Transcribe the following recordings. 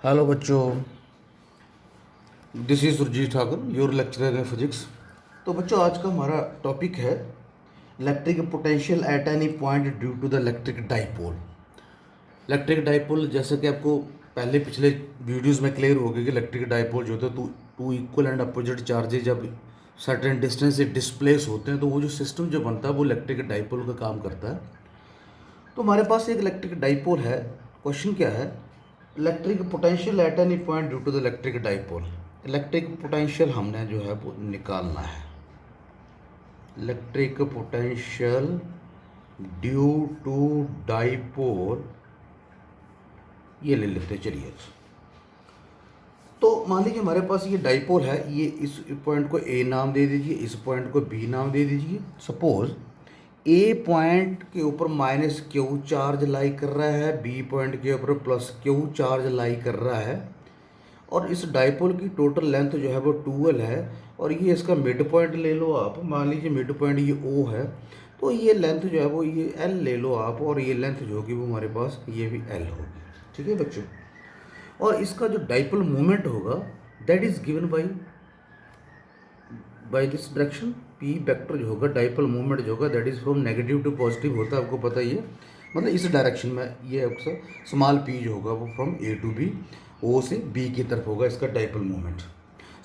Hello बच्चों, this is Surjeet Thakur, your lecturer in physics. तो बच्चों, आज का हमारा टॉपिक है electric potential at any point due to the electric dipole. Electric dipole, जैसे कि आपको पहले पिछले वीडियोस में क्लियर हो गया कि इलेक्ट्रिक डाइपोल जो होता है, two equal and opposite charges जब सर्टेन डिस्टेंस से डिस्प्लेस होते हैं तो वो जो सिस्टम जो बनता है वो इलेक्ट्रिक डाइपोल का काम करता है। तो हमारे पास एक इलेक्ट्रिक डाइपोल है। क्वेश्चन क्या है? Electric potential at any point due to the electric dipole. Electric potential हमने जो है वो निकालना है। Electric potential due to dipole, ये ले लेते हैं। चलिए, तो मान लीजिए हमारे पास ये डाइपोल है। ये इस पॉइंट को ए नाम दे दीजिए, इस पॉइंट को बी नाम दे दीजिए। सपोज ए पॉइंट के ऊपर माइनस क्यू चार्ज लाई कर रहा है, बी पॉइंट के ऊपर प्लस क्यू चार्ज लाई कर रहा है, और इस डाइपोल की टोटल लेंथ जो है वो 12 है। और ये इसका मिड पॉइंट ले लो आप, मान लीजिए मिड पॉइंट ये ओ है, तो ये लेंथ जो है वो ये एल ले लो आप, और ये लेंथ जो होगी वो हमारे पास ये भी एल होगी। ठीक है बच्चों, और इसका जो डाइपोल मोमेंट होगा that is given by this direction. P vector जो होगा, डाइपोल मूवमेंट जो होगा that is from negative to positive होता है, आपको पता ही है। मतलब इस डायरेक्शन में ये अक्सर स्मॉल पी जो होगा वो फ्रॉम ए टू बी, ओ से बी की तरफ होगा इसका dipole movement.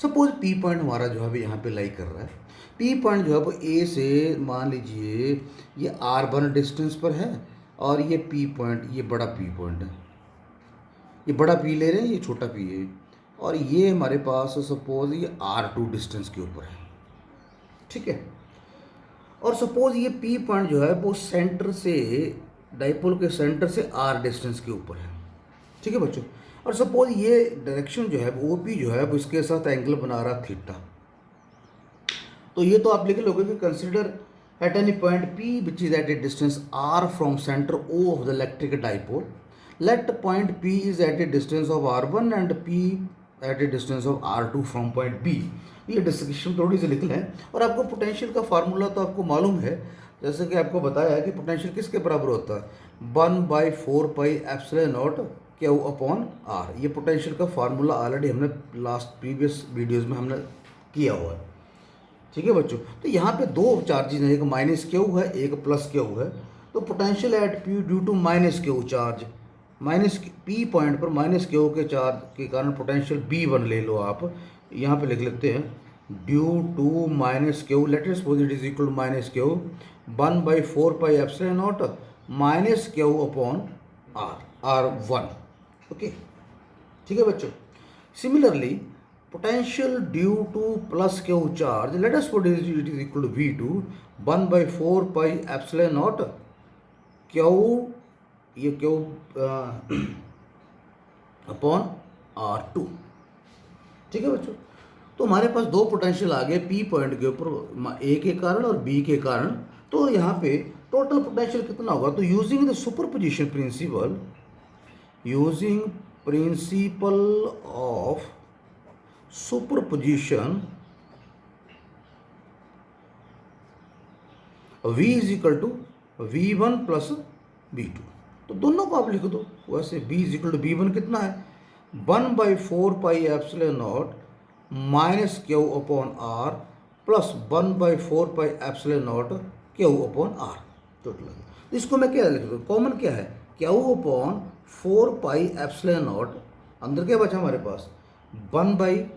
Suppose P point हमारा जो है यहाँ पे लाई कर रहा है। पी पॉइंट जो है वो ए से मान लीजिए ये R1 डिस्टेंस पर है, और ये पी पॉइंट, ये बड़ा पी पॉइंट है। ये बड़ा पी ले रहे हैं, ये छोटा पी है, और ये हमारे पास सपोज ये R2 डिस्टेंस के ऊपर है। ठीक है, और सपोज ये पी पॉइंट जो है वो सेंटर से, डाइपोल के सेंटर से R डिस्टेंस के ऊपर है। ठीक है बच्चों, और सपोज ये डायरेक्शन जो है वो OP जो है वो इसके साथ एंगल बना रहा थीटा। तो ये तो आप लिख लोगे कि consider at any point P which is at a distance R from centre O of the electric dipole, let point P is at a distance of R1 and P at a distance of R2 from point B। ये description थोड़ी सी लिख लें, और आपको potential का formula तो आपको मालूम है, जैसे कि आपको बताया है कि पोटेंशियल किसके बराबर होता है, 1/4 pi epsilon naught Q upon R. ये पोटेंशियल का फार्मूला ऑलरेडी हमने लास्ट प्रीवियस वीडियोस में हमने किया हुआ है। ठीक है बच्चों, तो यहाँ पे दो चार्जेस हैं, एक माइनस क्यू है, एक प्लस क्यू है। तो potential at P due to minus Q charge, minus P point पर माइनस क्यू के चार्ज के कारण पोटेंशियल B1 ले लो आप। यहाँ पे लिख लेते हैं due to minus Q, let us suppose it is equal to minus Q 1/4 pi epsilon naught minus Q upon R1। Okay, ठीक है बच्चों। Similarly potential due to plus q charge, let us put it is equal to V2 1/4 pi epsilon naught q, ये q upon R2। ठीक है बच्चों, तो हमारे पास दो पोटेंशियल आ गए P पॉइंट के ऊपर, A के कारण और B के कारण। तो यहाँ पे टोटल पोटेंशियल कितना होगा? तो using the superposition principle, using principle of superposition, V is equal to V1 plus V2। तो दोनों को आप लिख दो वैसे। V is equal to V1 कितना है, 1/4 pi epsilon naught minus Q upon R plus 1/4 pi epsilon naught Q upon R total. तो इसको मैं क्या लिख दूँ, कॉमन क्या है, Q upon 4 pi epsilon not, अंदर क्या बचा हमारे पास 1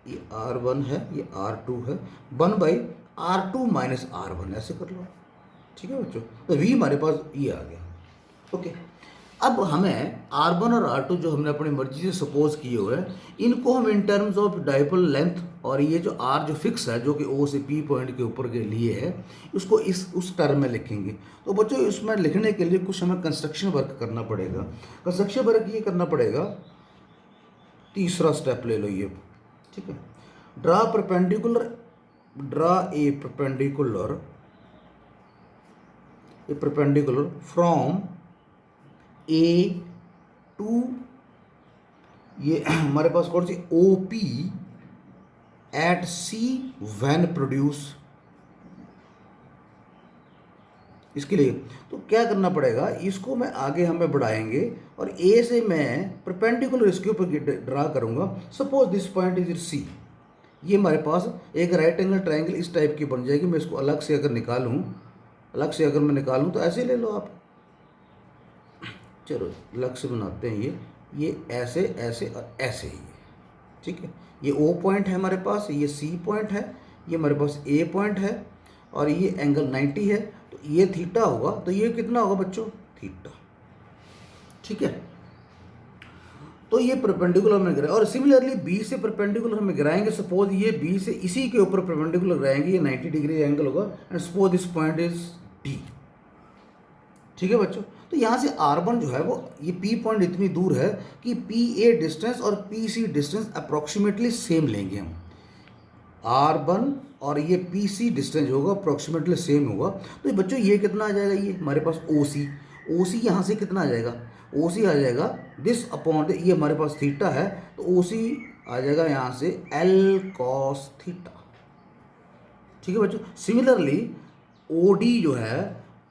ये R1 है, ये R2 है, 1/R2 माइनस R1, ऐसे कर लो। ठीक है बच्चों, तो V हमारे पास ये आ गया। ओके, अब हमें R1 और R2 जो हमने अपनी मर्जी से सपोज किए हुए हैं, इनको हम in terms of dipole length, और ये जो R जो फिक्स है जो कि O से P पॉइंट के ऊपर के लिए है, उसको उस टर्म में लिखेंगे। तो बच्चों इसमें लिखने के लिए कुछ हमें कंस्ट्रक्शन वर्क करना पड़ेगा। कंस्ट्रक्शन वर्क ये करना पड़ेगा, तीसरा स्टेप ले लो ये। ठीक है, draw a perpendicular from A to, ये हमारे पास कौन सी OP at C when produce इसके लिए तो क्या करना पड़ेगा, इसको मैं आगे हमें बढ़ाएंगे और ए से मैं परपेंडिकुलर इसके ऊपर ड्रा करूंगा। Suppose this point is C, ये हमारे पास एक राइट एंगल ट्रायंगल इस टाइप की बन जाएगी। मैं इसको अलग से अगर मैं निकालूं तो ऐसे ले लो आप, चलो अलग से बनाते हैं। ये ऐसे ऐसे और ऐसे ही है, ठीक है। ये ओ पॉइंट है हमारे पास, ये सी पॉइंट है, ये हमारे पास ए पॉइंट है और ये एंगल 90 है। तो ये थीटा होगा, तो ये कितना होगा बच्चों, थीटा, ठीक है। तो ये परपेंडिकुलर में गिरा और सिमिलरली बी से परपेंडिकुलर हमें गिराएंगे। सपोज ये बी से इसी के ऊपर परपेंडिकुलर गिराएंगे, ये 90 डिग्री एंगल होगा and suppose this point is D, ठीक है बच्चों। तो यहाँ से R1 जो है वो ये P पॉइंट इतनी दूर है कि PA डिस्टेंस और PC डिस्टेंस अप्रोक्सीमेटली सेम लेंगे हम। R1 और ये PC डिस्टेंस होगा अप्रोक्सीमेटली सेम होगा। तो ये बच्चों ये कितना आ जाएगा, ये हमारे पास OC यहाँ से कितना आ जाएगा, OC आ जाएगा दिस अपॉन, ये हमारे पास थीटा है तो OC आ जाएगा यहाँ से L cos थीटा, ठीक है बच्चों। सिमिलरली OD जो है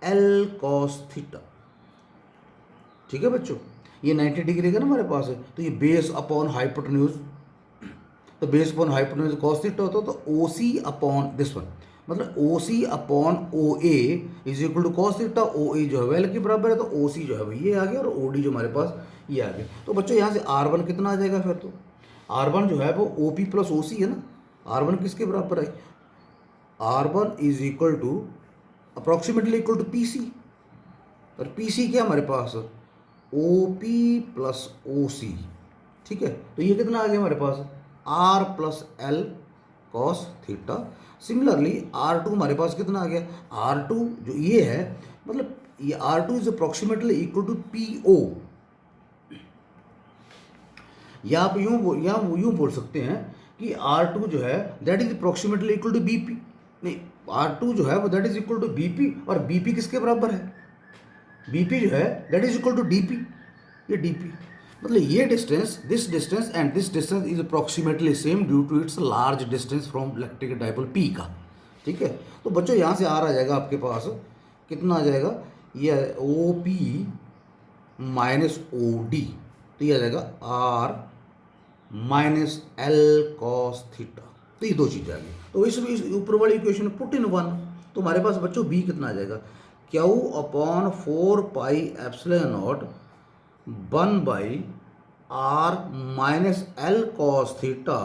L cos थीटा, ठीक है बच्चों। ये 90 डिग्री का ना हमारे पास है, तो ये बेस अपॉन हाइपोटेन्यूज, तो base upon hypotenuse cos theta होता है। तो OC अपॉन दिस वन, मतलब OC upon OA is equal to cos theta. OA जो है वेल के बराबर है, तो OC जो है वो ये आ गया और OD जो हमारे पास ये आ गया। तो बच्चों यहाँ से R1 कितना आ जाएगा फिर, तो R1 जो है वो OP प्लस OC है ना। R1 किसके बराबर है, R1 is equal to approximately equal to PC, और PC क्या हमारे पास, OP प्लस OC, ठीक है। तो ये कितना आ गया हमारे पास, R plus L cos theta. Similarly R2 हमारे पास कितना आ गया, R2 जो ये है, मतलब ये R2 is approximately equal to PO, या आप यूं बोल सकते हैं कि R2 जो है that is approximately equal to BP, नहीं R2 जो है वो that is equal to BP, और BP किसके बराबर है, BP जो है that is equal to DP, ये DP, मतलब ये distance, this distance and this distance is approximately same due to its large distance from electric dipole P का, ठीक है। तो बच्चों यहाँ से R आ जाएगा आपके पास कितना आ जाएगा, ये OP माइनस OD, तो ये आ जाएगा R minus L cos theta. तो ये दो चीज़ें आ गई। तो इस ऊपर वाली इक्वेशन पुट इन 1, तो हमारे पास बच्चों B कितना आ जाएगा, Q upon 4 pi epsilon not 1 by R minus L cos theta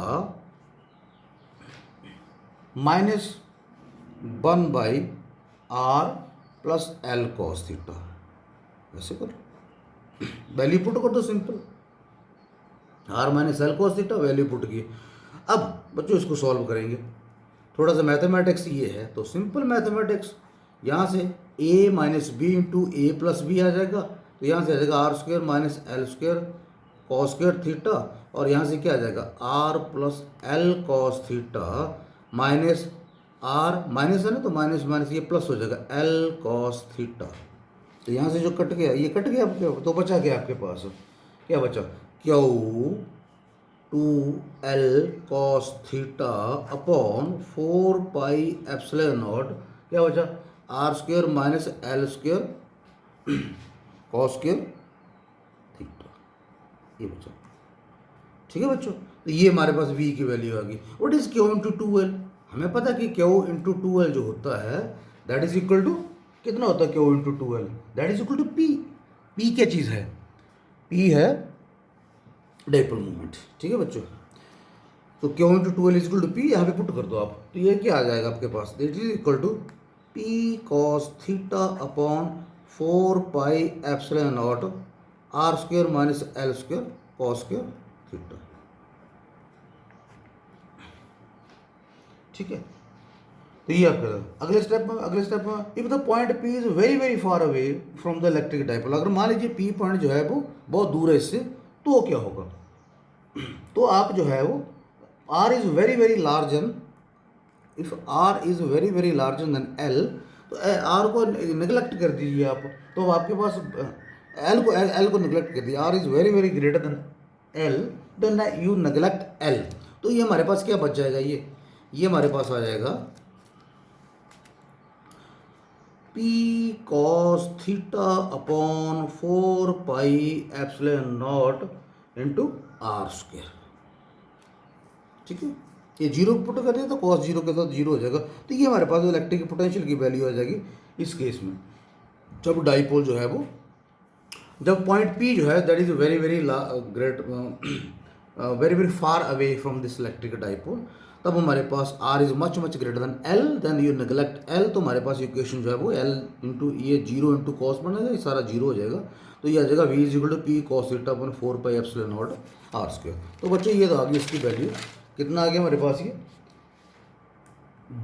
minus 1 by R plus L cos theta. ऐसे करो, वैल्यू पुट कर दो simple, R minus L cos theta value put की। अब बच्चों इसको सॉल्व करेंगे, थोड़ा सा मैथमेटिक्स ये है, तो सिंपल मैथमेटिक्स, यहाँ से A minus B into A plus B आ जाएगा, तो यहाँ से आ जाएगा R square minus L square cos square theta, और यहाँ से क्या आ जाएगा R plus L cos theta minus R minus है ना, तो माइनस माइनस ये प्लस हो जाएगा L cos थीटा। तो यहाँ से जो कट गया ये कट गया आपके, तो बचा क्या आपके पास, क्या बचा, Q 2L cos theta upon 4 pi epsilon not, क्या बचा R square minus L square cos square theta, ये बचा, ठीक है बच्चों। तो ये हमारे पास V की वैल्यू आ गई। What is Q into 2L, हमें पता कि Q इंटू 2L जो होता है दैट इज इक्वल टू कितना होता है, Q into 2L that is equal to P। P क्या चीज़ है, P है डाइपोल मोमेंट, ठीक है बच्चों। तो Q into 2L is equal to P, यहाँ पे पुट कर दो आप, तो ये क्या आ जाएगा आपके पास, that is equal to P cos theta upon 4 pi epsilon naught R square minus L square cos square theta, ठीक है। तो ये आप अगले स्टेप में if the point P is very very far away from the electric dipole, अगर मान लीजिए P पॉइंट जो है वो बहुत दूर है इससे, तो क्या होगा, तो आप जो है वो R is very very large and, if R is very very larger than L, तो R को निगलेक्ट कर दीजिए आप, तो आपके पास L को निगलेक्ट कर दिया, R is very very greater than L, then you neglect L, तो ये हमारे पास क्या बच जाएगा, ये हमारे पास आ जाएगा P cos theta upon 4 pi epsilon naught into R square. ठीक है, ये जीरो पुट कर दिया तो कॉस जीरो के साथ जीरो हो जाएगा। तो ये हमारे पास इलेक्ट्रिक पोटेंशियल की वैल्यू आ जाएगी इस केस में, जब डाइपोल जो है वो, जब पॉइंट पी जो है that is very very great very very far away from this electric dipole, तब हमारे पास R is much much greater than L, then you neglect L, तो हमारे पास इक्वेशन जो है वो एल इंटू ये जीरो इंटू कॉस बनेगा, ये सारा जीरो हो जाएगा। तो ये आ जाएगा V is equal to P cos theta upon 4 pi epsilon naught R square. तो बच्चों ये तो आ गई इसकी वैल्यू, कितना आ गया हमारे पास ये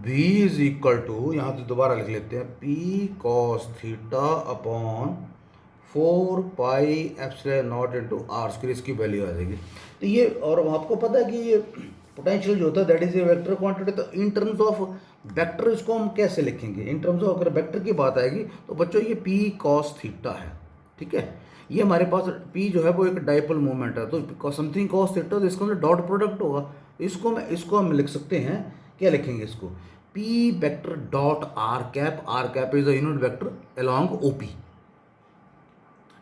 v इज इक्वल टू, यहाँ तो दोबारा लिख लेते हैं, p cos theta upon 4 pi epsilon naught into R square, इसकी वैल्यू आ जाएगी। तो ये, और आपको पता है कि ये पोटेंशियल जो होता है that is a vector quantity, तो इन टर्म्स ऑफ वेक्टर इसको हम कैसे लिखेंगे, इन टर्म्स ऑफ अगर वेक्टर की बात आएगी तो बच्चों ये p cos थीटा है। ठीक है, ये हमारे पास p जो है वो एक डाइपोल मोमेंट है, तो समथिंग cos थीटा, तो इसका डॉट प्रोडक्ट होगा, इसको हम लिख सकते हैं, क्या लिखेंगे इसको, p vector dot are cap is the unit vector along OP।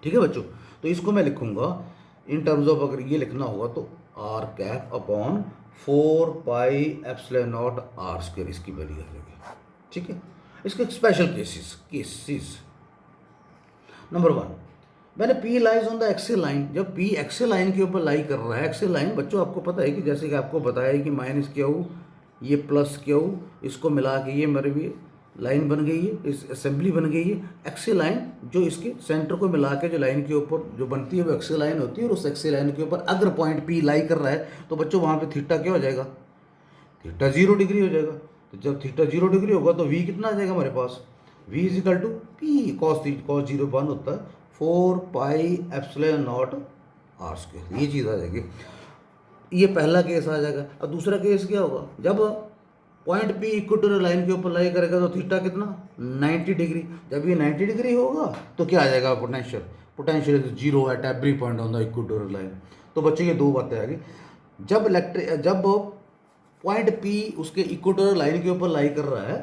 ठीक है बच्चों, तो इसको मैं लिखूंगा इन टर्म्स ऑफ, अगर ये लिखना होगा तो R cap upon 4 pi epsilon naught R square, इसकी वैल्यू आ जाएगी। ठीक है, इसके स्पेशल केसेस नंबर 1, मैंने P lies on the axial line, जब P एक्सियल लाइन के ऊपर लाई कर रहा है, एक्सियल लाइन बच्चों आपको पता है कि जैसे कि आपको बताया कि माइनस क्यू ये प्लस क्यू, इसको मिला के ये मेरे भी लाइन बन गई है, इस असेंबली बन गई है एक्सियल लाइन, जो इसके सेंटर को मिला के जो लाइन के ऊपर जो बनती है वो एक्सियल लाइन होती है, और उस एक्सियल लाइन के ऊपर अगर पॉइंट P लाई कर रहा है तो बच्चों वहाँ पे थीटा क्या हो जाएगा, थीटा 0 डिग्री हो जाएगा। तो जब थीटा 0 डिग्री होगा तो V कितना आ जाएगा हमारे पास, V is equal to P cos 0 1 होता है 4 pi epsilon naught R square, ये चीज़ आ जाएगी। ये पहला केस आ जाएगा। अब दूसरा केस क्या होगा, जब पॉइंट P इक्वेटोरियल लाइन के ऊपर लाई करेगा तो थीटा कितना 90 डिग्री, जब ये 90 डिग्री होगा तो क्या आ जाएगा, potential zero at every point on the equatorial line. तो बच्चे ये दो बातें आ गई, जब पॉइंट P उसके इक्वेटोरियल लाइन के ऊपर लाई कर रहा है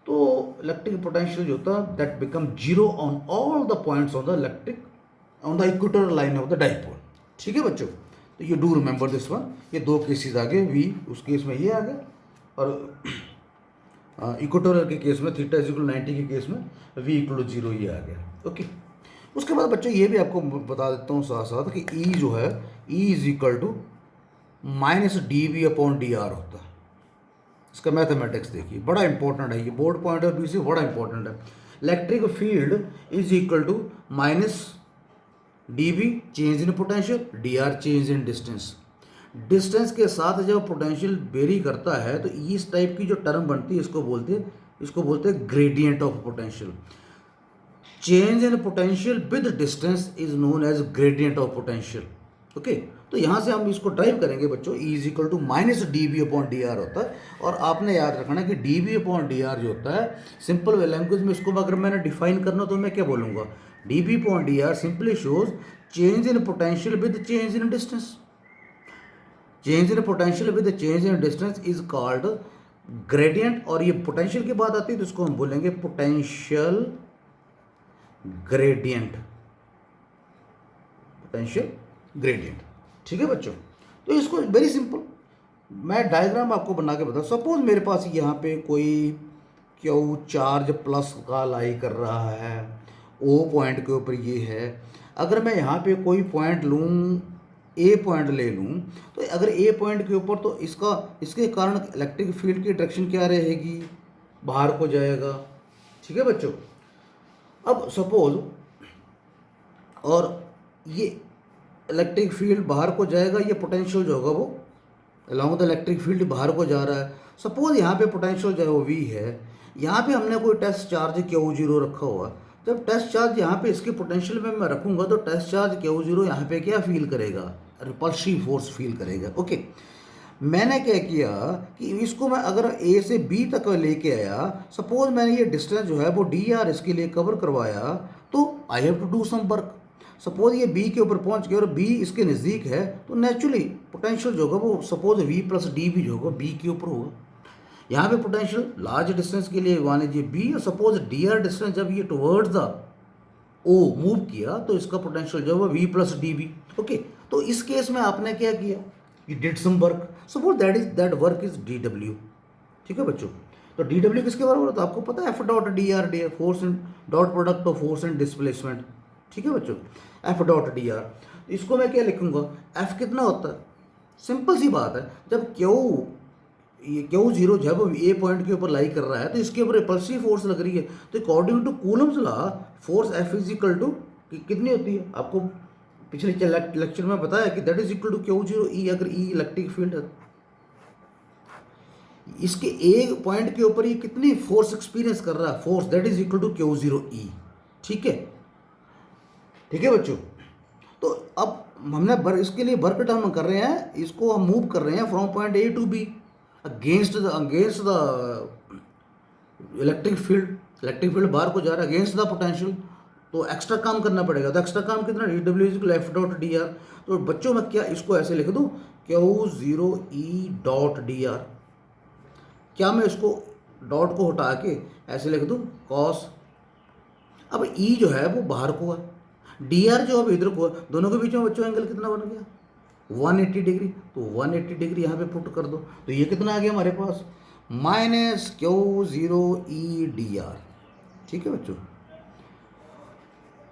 तो इलेक्ट्रिक पोटेंशियल जो होता है that become zero on all the points on the equatorial line of the dipole. ठीक है बच्चों, तो ये डू रिमेंबर दिस वन, ये दो केसेस आ गए, V उस केस में ये आ गया, और इक्वेटोरियल के केस में थीटा इज इक्वल 90 के केस में V इक्वल टू 0 ये आ गया। ओके, उसके बाद बच्चों ये भी आपको बता देता हूँ साथ साथ कि E जो है E is equal to minus dV upon dr होता है। इसका मैथमेटिक्स देखिए, बड़ा इंपॉर्टेंट है ये, बोर्ड पॉइंट ऑफ व्यू से बड़ा इंपॉर्टेंट है। Electric field is equal to minus dV change in potential, dr change in distance. Distance के साथ जब पोटेंशियल वेरी करता है तो इस टाइप की जो टर्म बनती है इसको बोलते हैं gradient of potential. Change in potential with distance is known as gradient of potential. Okay, तो यहाँ से हम इसको ड्राइव करेंगे बच्चों, E is equal to minus dV upon dr होता है। और आपने याद रखना कि dV अपॉन dr जो होता है सिंपल लैंग्वेज में, इसको अगर मैंने डिफाइन करना तो मैं क्या बोलूँगा, dV upon dr simply shows change in potential with change in distance. Change in potential with change in distance is called gradient. और ये पोटेंशियल की बात आती है तो इसको हम बोलेंगे पोटेंशियल ग्रेडियंट, पोटेंशियल ग्रेडियंट। ठीक है बच्चों, तो इसको वेरी सिंपल मैं डायग्राम आपको बना के बताऊँ। सपोज मेरे पास यहाँ पे कोई क्यू चार्ज प्लस का लाई कर रहा है, O पॉइंट के ऊपर ये है, अगर मैं यहाँ पे कोई पॉइंट लूँ, A पॉइंट ले लूँ, तो अगर A पॉइंट के ऊपर तो इसके कारण इलेक्ट्रिक फील्ड की डायरेक्शन क्या रहेगी, बाहर को जाएगा। ठीक है बच्चों, अब सपोज और ये इलेक्ट्रिक फील्ड बाहर को जाएगा, ये पोटेंशियल जो होगा वो अलॉन्ग द इलेक्ट्रिक फील्ड बाहर को जा रहा है। सपोज यहाँ पे पोटेंशियल जो है वो V है, यहाँ पे हमने कोई टेस्ट चार्ज Q0 रखा हुआ, जब टेस्ट चार्ज यहाँ पे इसके पोटेंशियल में मैं रखूँगा तो टेस्ट चार्ज Q0 यहाँ पे क्या फील करेगा, रिपल्सिव फोर्स फील करेगा। ओके, मैंने क्या किया कि इसको मैं अगर A से B तक लेके आया, सपोज मैंने ये डिस्टेंस जो है वो dr इसके लिए कवर करवाया, तो I have to do some work. Suppose ये B के ऊपर पहुंच गया और B इसके नज़दीक है, तो नेचुरली पोटेंशियल जो होगा वो सपोज V प्लस dV जो होगा B के ऊपर होगा। यहाँ पे पोटेंशियल लार्ज डिस्टेंस के लिए मान लीजिए बी, और सपोज डी आर डिस्टेंस जब ये टुवर्ड्स द ओ मूव किया तो इसका पोटेंशियल जो है V plus D B. Okay, तो इस केस में आपने क्या किया, you did some work, suppose that work is D W. ठीक है बच्चों, तो डी डब्ल्यू किसके बराबर होता है आपको पता है, F dot D R, D force and dot product of force and displacement. ठीक है बच्चों, एफ डॉट डी आर, इसको मैं क्या लिखूंगा, एफ कितना होता है, सिंपल सी बात है, जब क्यू जीरो जब ए पॉइंट के ऊपर लाई कर रहा है तो इसके ऊपर रिपल्सिव फोर्स लग रही है, तो according to Coulomb's law force F is equal to कितनी होती है, आपको पिछले लेक्चर में बताया कि that is equal to q zero E, अगर ई इलेक्ट्रिक फील्ड है इसके ए पॉइंट के ऊपर ये कितनी फोर्स एक्सपीरियंस कर रहा है, force that is equal to q zero E. ठीक है, ठीक है बच्चों, तो अब हमने इसके लिए वर्क डन कर रहे हैं, इसको हम मूव कर रहे हैं from point A to B against the electric field बाहर को जा रहा है अगेंस्ट द पोटेंशियल, तो एक्स्ट्रा काम करना पड़ेगा। तो एक्स्ट्रा काम कितना, D W is F dot D R. तो बच्चों मैं क्या इसको ऐसे लिख दूँ, Q zero E dot D R, क्या मैं इसको डॉट को हटा के ऐसे लिख दूँ कॉस, अब ई जो है वो बाहर को है, डी आर जो अब इधर को है, दोनों के बीच में बच्चों एंगल कितना बन गया 180 डिग्री, तो 180 डिग्री यहाँ पे पुट कर दो, तो ये कितना आ गया हमारे पास minus q zero E D R. ठीक है बच्चों,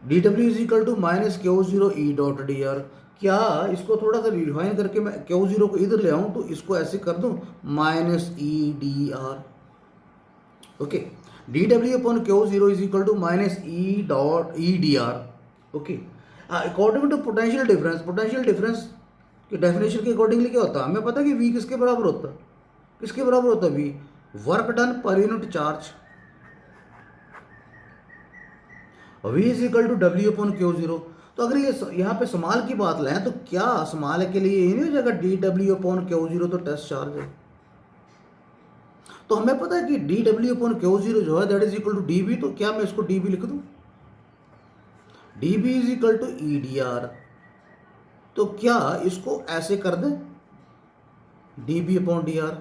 D W is equal to minus q zero E dot D R. क्या इसको थोड़ा सा रिफाइन करके मैं क्यू जीरो को इधर ले आऊँ तो इसको ऐसे कर दूँ minus E D R. Okay, D W upon Q zero is equal to minus E dot E D R. Okay, according to potential difference कि डेफिनेशन के अकॉर्डिंगली क्या होता है, हमें पता है कि वी किसके बराबर होता है, किसके बराबर होता है V, work done per unit charge, V is equal to W upon Q zero. तो अगर ये यहाँ पे समाल की बात लें तो क्या समाल के लिए ये नहीं हो जाएगा D W upon Q zero, तो टेस्ट चार्ज है, तो हमें पता है कि D W upon Q zero जो है that is equal to D B, तो क्या मैं इसको डी बी लिख दूँ, D B is equal to E D R. तो क्या इसको ऐसे कर दें D B upon D R,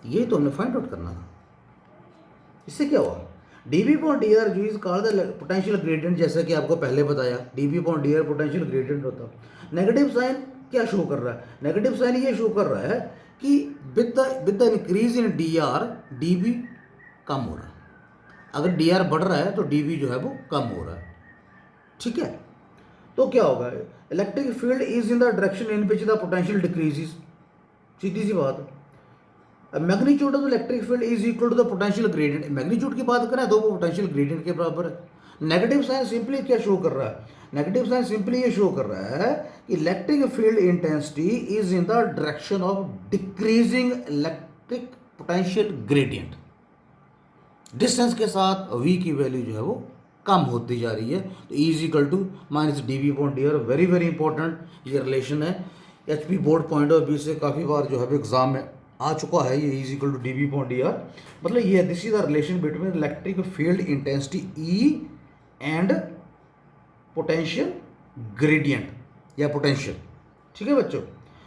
ये तो हमने फाइंड आउट करना था। इससे क्या हुआ, D B upon D R जो is called the potential gradient, जैसा कि आपको पहले बताया D B upon D R potential gradient होता है। नेगेटिव साइन क्या शो कर रहा है, नेगेटिव साइन ये शो कर रहा है कि with the increase in D R D B कम हो रहा है, अगर डी आर बढ़ रहा है तो डी बी जो है वो कम हो रहा है। ठीक है, तो क्या होगा, electric field is in the direction in which the potential decreases, सीधी सी बात है। Magnitude of electric field is equal to the potential gradient, magnitude की बात करें तो वो पोटेंशियल ग्रेडियंट के बराबर है। नेगेटिव साइन सिंपली क्या शो कर रहा है, नेगेटिव साइन सिंपली ये शो कर रहा है कि electric field intensity is in the direction of decreasing electric potential gradient, distance के साथ वी की वैल्यू जो है वो कम होती जा रही है। तो E is equal to minus D B upon D R, very very important ये रिलेशन है, H P board point of view से काफ़ी बार जो है एग्जाम में आ चुका है ये is equal to D B upon D R, मतलब ये this is the relation between electric field intensity E and potential gradient या पोटेंशियल। ठीक है बच्चों,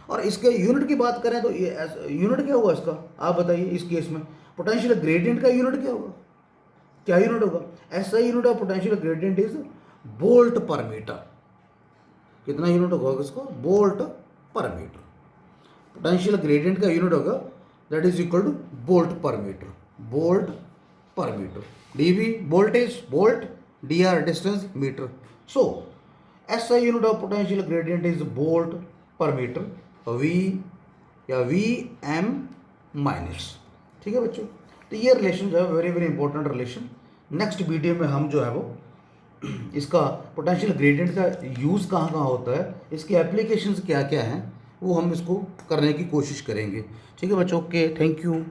और इसके यूनिट की बात करें तो ये यूनिट क्या होगा इसका, आप बताइए इस केस में पोटेंशियल ग्रेडियंट का यूनिट क्या होगा, क्या यूनिट होगा, ऐसा unit of potential gradient is volt per metre. कितना यूनिट होगा इसको, volt per metre, potential gradient का यूनिट होगा that is equal to volt per metre, volt per metre, D V voltage volt, D R distance metre. So ऐसा unit of potential gradient is volt per metre, V या V M minus. ठीक है बच्चों, तो ये relation जो है very very important relation, next video में हम जो है वो इसका पोटेंशियल ग्रेडियंट का यूज़ कहाँ कहाँ होता है, इसके एप्लीकेशंस क्या क्या हैं, वो हम इसको करने की कोशिश करेंगे। ठीक है बच्चों, ओके, थैंक यू।